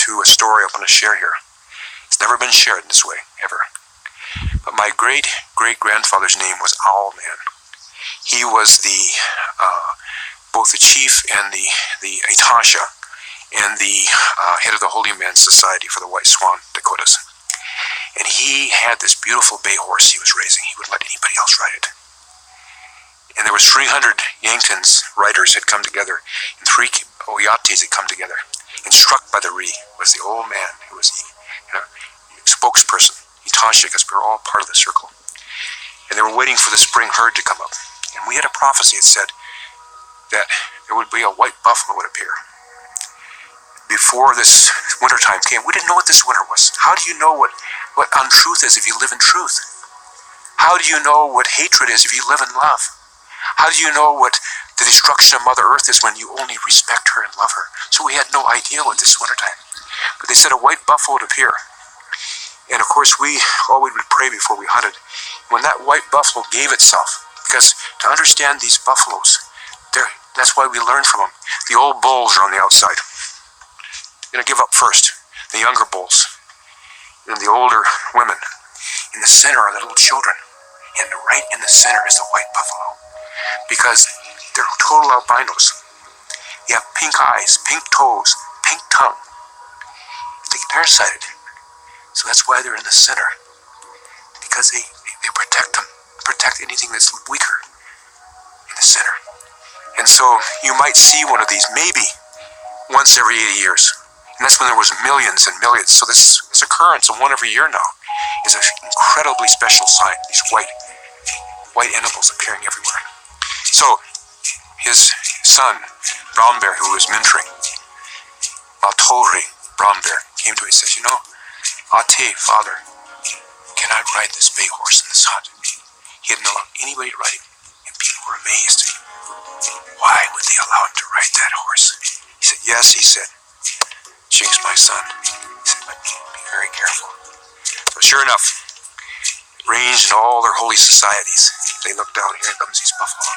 to a story I'm going to share here. It's never been shared in this way, ever. But my great-great-grandfather's name was Owlman. He was both the chief and the Itasha and the head of the Holy Man Society for the White Swan Dakotas. And he had this beautiful bay horse he was raising. He wouldn't let anybody else ride it. And there was 300 Yankton's riders had come together, and 3 Oyates had come together. And struck by the Ree was the old man who was the spokesperson, Itasha, because we were all part of the circle. And they were waiting for the spring herd to come up. And we had a prophecy that said that there would be a white buffalo would appear. Before this winter time came, we didn't know what this winter was. How do you know what untruth is if you live in truth? How do you know what hatred is if you live in love? How do you know what the destruction of Mother Earth is when you only respect her and love her? So we had no idea what this wintertime. But they said a white buffalo would appear. And of course we always would pray before we hunted. When that white buffalo gave itself, because to understand these buffaloes, that's why we learn from them. The old bulls are on the outside. They're going to give up first. The younger bulls. And the older women. In the center are the little children. And right in the center is the white buffalo. Because they're total albinos. You have pink eyes, pink toes, pink tongue. They're sighted. So that's why they're in the center. Because they protect them. Protect anything that's weaker in the center. And so you might see one of these maybe once every 80 years. And that's when there was millions and millions. So this occurrence of one every year now is an incredibly special sign. These white animals appearing everywhere. So his son, Brown Bear, who was mentoring, Maltori Brown Bear, came to him and says, Ate, father, can I ride this bay horse in this hunt? He hadn't allowed anybody to ride him, and people were amazed. Why would they allow him to ride that horse? He said, yes, he said. Jinx, my son. He said, but be very careful. So sure enough, ranged in all their holy societies, they looked down, here comes these buffalo.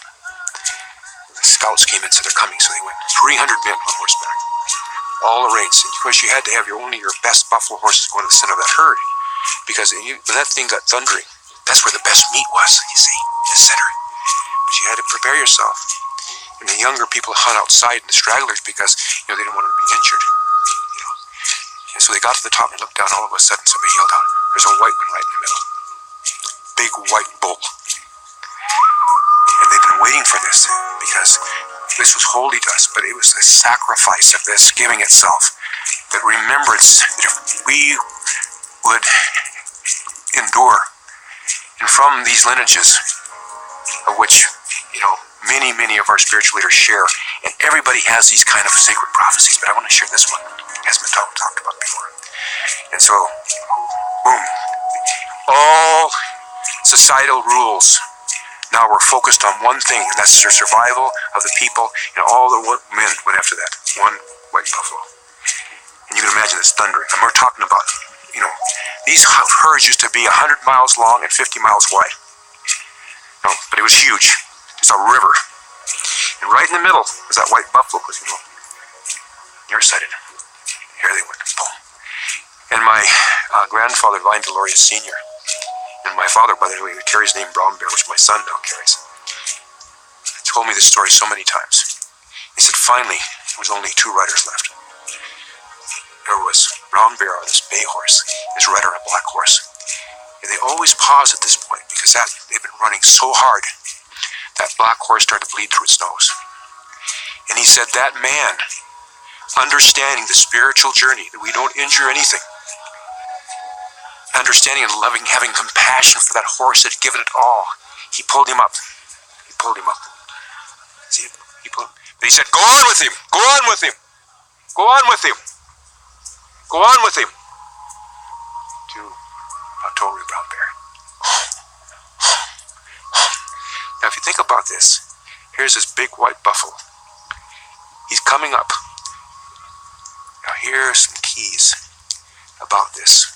The scouts came and said they're coming, so they went. 300 men on horseback. All arranged. And of course you had to have your best buffalo horses going to the center of that herd. Because when that thing got thundering, that's where the best meat was, you see, in the center. But you had to prepare yourself. And the younger people hunt outside in the stragglers because they didn't want them to be injured. And so they got to the top and looked down, all of a sudden somebody yelled out, there's a white one right in the middle. Big white bull. And they've been waiting for this because this was holy to us, but it was the sacrifice of this giving itself, that remembrance that if we would endure, and from these lineages, of which, many of our spiritual leaders share, and everybody has these kind of sacred prophecies, but I want to share this one, as been talked about before. And so, boom, all societal rules now we're focused on one thing, and that's the survival of the people, and all the men went after that, one white buffalo. And you can imagine this thundering. And we're talking about, these herds used to be 100 miles long and 50 miles wide. But it was huge. It's a river. And right in the middle was that white buffalo, because, nearsighted. Here they went, boom. And my grandfather, Vine Deloria Sr., and my father, by the way, who carries the name Brown Bear, which my son now carries, told me this story so many times. He said, finally, there was only 2 riders left. There was Brown Bear on this bay horse, his rider on a black horse. And they always pause at this point because they've been running so hard, that black horse started to bleed through its nose. And he said that man, understanding the spiritual journey, that we don't injure anything, understanding and loving, having compassion for that horse that had given it all, he pulled him up. He pulled him up. See, he pulled him. But he said, go on with him. Go on with him. Go on with him. Go on with him. To Tori Brown Bear. Now if you think about this, here's this big white buffalo. He's coming up. Now here's some keys about this.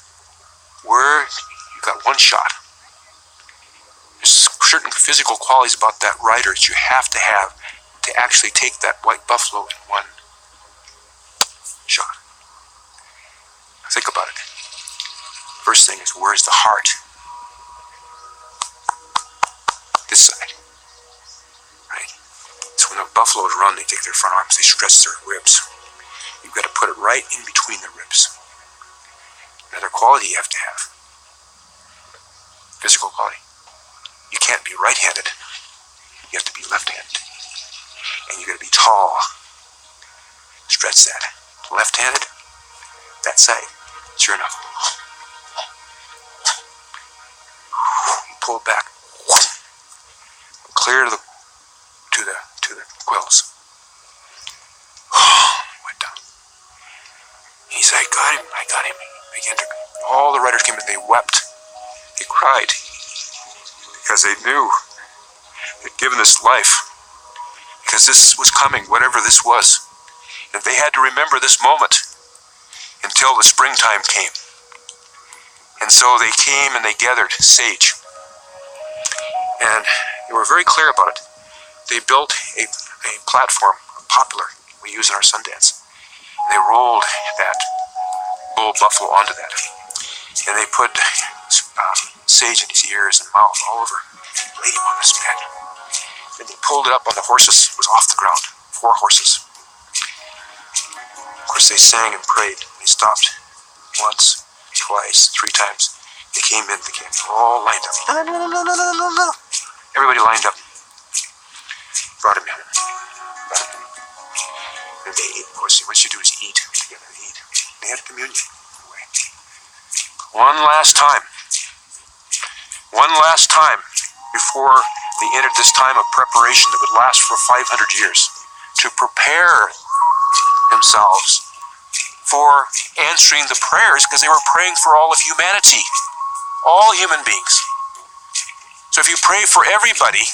You've got one shot. There's certain physical qualities about that rider that you have to actually take that white buffalo in one shot. Think about it. First thing is, where's the heart? This side. Right? So when the buffaloes run, they take their front arms, they stretch their ribs. You've got to put it right in between the ribs. Another quality you have to have. Physical quality. You can't be right-handed. You have to be left-handed. And you got to be tall. Stretch that. Left-handed, that side. Sure enough. You pull it back. Clear to the quills. Went down. He said, I got him. All the riders came in, they wept. They cried. Because they knew they'd given this life. Because this was coming, whatever this was. And they had to remember this moment until the springtime came. And so they came and they gathered sage. And they were very clear about it. They built a platform, popular, we use in our Sundance. And they rolled that bull buffalo onto that. And they put sage in his ears and mouth all over. Laid him on his bed. Then they pulled it up on the horses. It was off the ground. 4 horses. Of course, they sang and prayed. They stopped once, twice, 3 times. They came in. They all lined up. Everybody lined up. Brought him in. And they ate. Of course, what you do is eat together. They eat. They had communion. One last time before they entered this time of preparation that would last for 500 years to prepare themselves for answering the prayers, because they were praying for all of humanity, all human beings. So if you pray for everybody,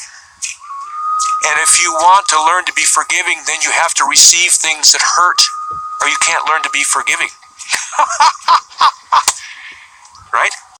and if you want to learn to be forgiving, then you have to receive things that hurt, or you can't learn to be forgiving. Right?